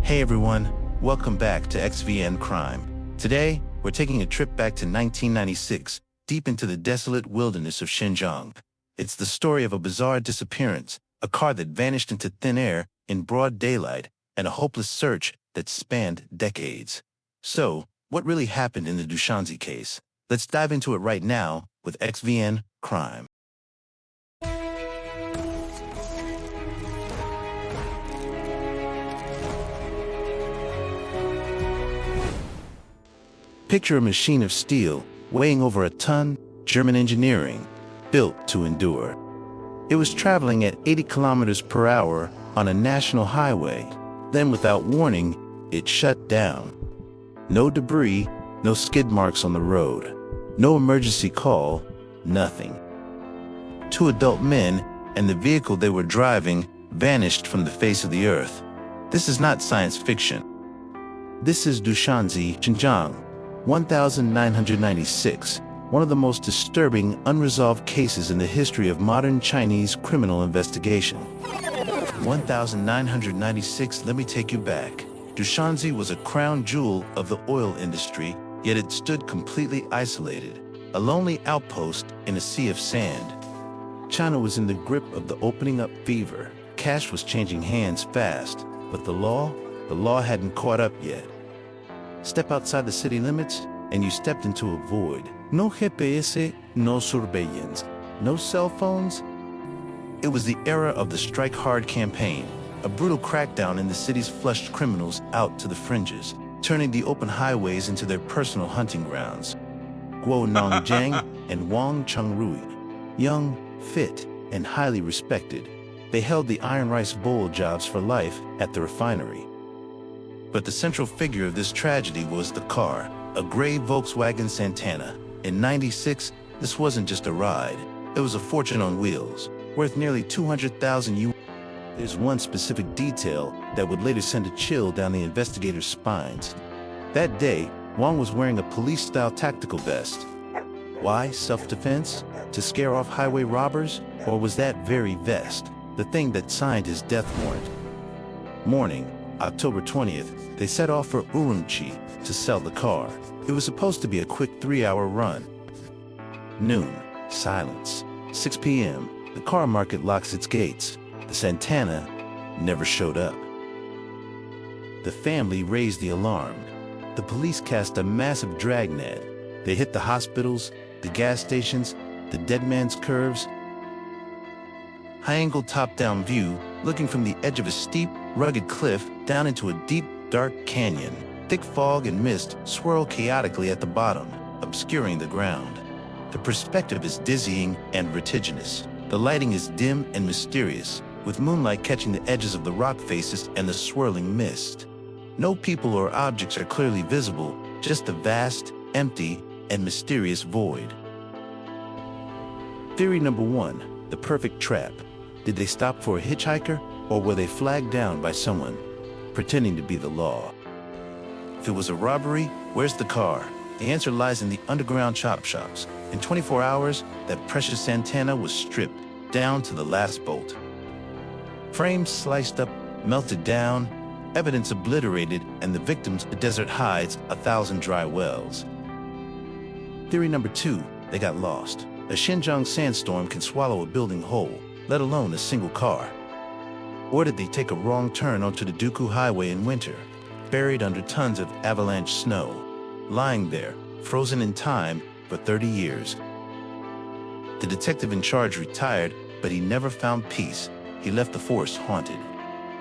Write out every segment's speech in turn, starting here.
Hey everyone, welcome back to XVN Crime. Today, we're taking a trip back to 1996, deep into the desolate wilderness of Xinjiang. It's the story of a bizarre disappearance, a car that vanished into thin air in broad daylight, and a hopeless search that spanned decades. So, what really happened in the Dushanzi case? Let's dive into it right now with XVN Crime. Picture a machine of steel, weighing over a ton, German engineering, built to endure. It was traveling at 80 kilometers per hour on a national highway. Then, without warning, it shut down. No debris, no skid marks on the road, no emergency call, nothing. Two adult men and the vehicle they were driving vanished from the face of the earth. This is not science fiction. This is Dushanzi, Xinjiang, 1996, one of the most disturbing unresolved cases in the history of modern Chinese criminal investigation. 1996, let me take you back. Dushanzi was a crown jewel of the oil industry, yet it stood completely isolated, a lonely outpost in a sea of sand. China was in the grip of the opening up fever. Cash was changing hands fast, but the law hadn't caught up yet. Step outside the city limits, and you stepped into a void. No GPS, no surveillance, no cell phones. It was the era of the Strike Hard campaign, a brutal crackdown in the city's flushed criminals out to the fringes, turning the open highways into their personal hunting grounds. Guo Nonggeng and Wang Chungrui, young, fit, and highly respected, they held the iron rice bowl jobs for life at the refinery. But the central figure of this tragedy was the car, a gray Volkswagen Santana. In '96, this wasn't just a ride. It was a fortune on wheels, worth nearly 200,000 US. There's one specific detail that would later send a chill down the investigators' spines. That day, Wang was wearing a police-style tactical vest. Why self-defense? To scare off highway robbers? Or was that very vest the thing that signed his death warrant? Morning, October 20th, they set off for Urumqi to sell the car. It was supposed to be a quick 3-hour run. Noon, silence. 6 p.m., the car market locks its gates. The Santana never showed up. The family raised the alarm. The police cast a massive dragnet. They hit the hospitals, the gas stations, the dead man's curves. High-angle top-down view, looking from the edge of a steep, rugged cliff down into a deep, dark canyon. Thick fog and mist swirl chaotically at the bottom, obscuring the ground. The perspective is dizzying and vertiginous. The lighting is dim and mysterious, with moonlight catching the edges of the rock faces and the swirling mist. No people or objects are clearly visible, just a vast, empty, and mysterious void. Theory number 1, the perfect trap. Did they stop for a hitchhiker, or were they flagged down by someone pretending to be the law? If it was a robbery, where's the car? The answer lies in the underground chop shops. In 24 hours, that precious Santana was stripped down to the last bolt. Frames sliced up, melted down, evidence obliterated, and the victims a desert hides 1,000 dry wells. Theory number 2, they got lost. A Xinjiang sandstorm can swallow a building whole, let alone a single car. Or did they take a wrong turn onto the Duku Highway in winter, buried under tons of avalanche snow, lying there, frozen in time for 30 years? The detective in charge retired, but he never found peace. He left the force haunted,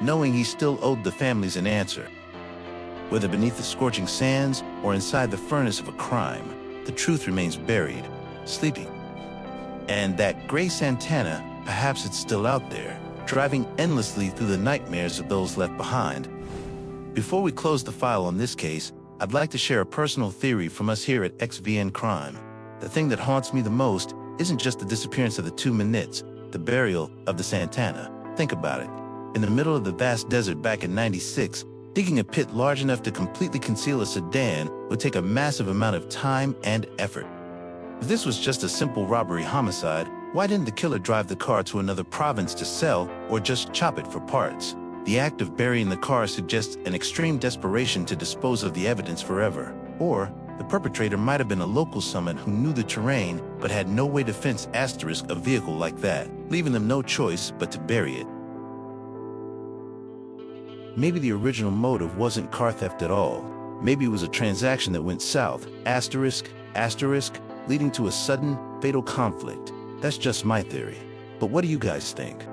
knowing he still owed the families an answer. Whether beneath the scorching sands or inside the furnace of a crime, the truth remains buried, sleeping. And that gray Santana, perhaps it's still out there, driving endlessly through the nightmares of those left behind. Before we close the file on this case, I'd like to share a personal theory from us here at XVN Crime. The thing that haunts me the most isn't just the disappearance of the two minutes, the burial of the Santana. Think about it. In the middle of the vast desert back in '96, digging a pit large enough to completely conceal a sedan would take a massive amount of time and effort. If this was just a simple robbery homicide, why didn't the killer drive the car to another province to sell or just chop it for parts? The act of burying the car suggests an extreme desperation to dispose of the evidence forever. Or, the perpetrator might have been a local summon who knew the terrain but had no way to fence * a vehicle like that, leaving them no choice but to bury it. Maybe the original motive wasn't car theft at all. Maybe it was a transaction that went south, **, leading to a sudden, fatal conflict. That's just my theory. But what do you guys think?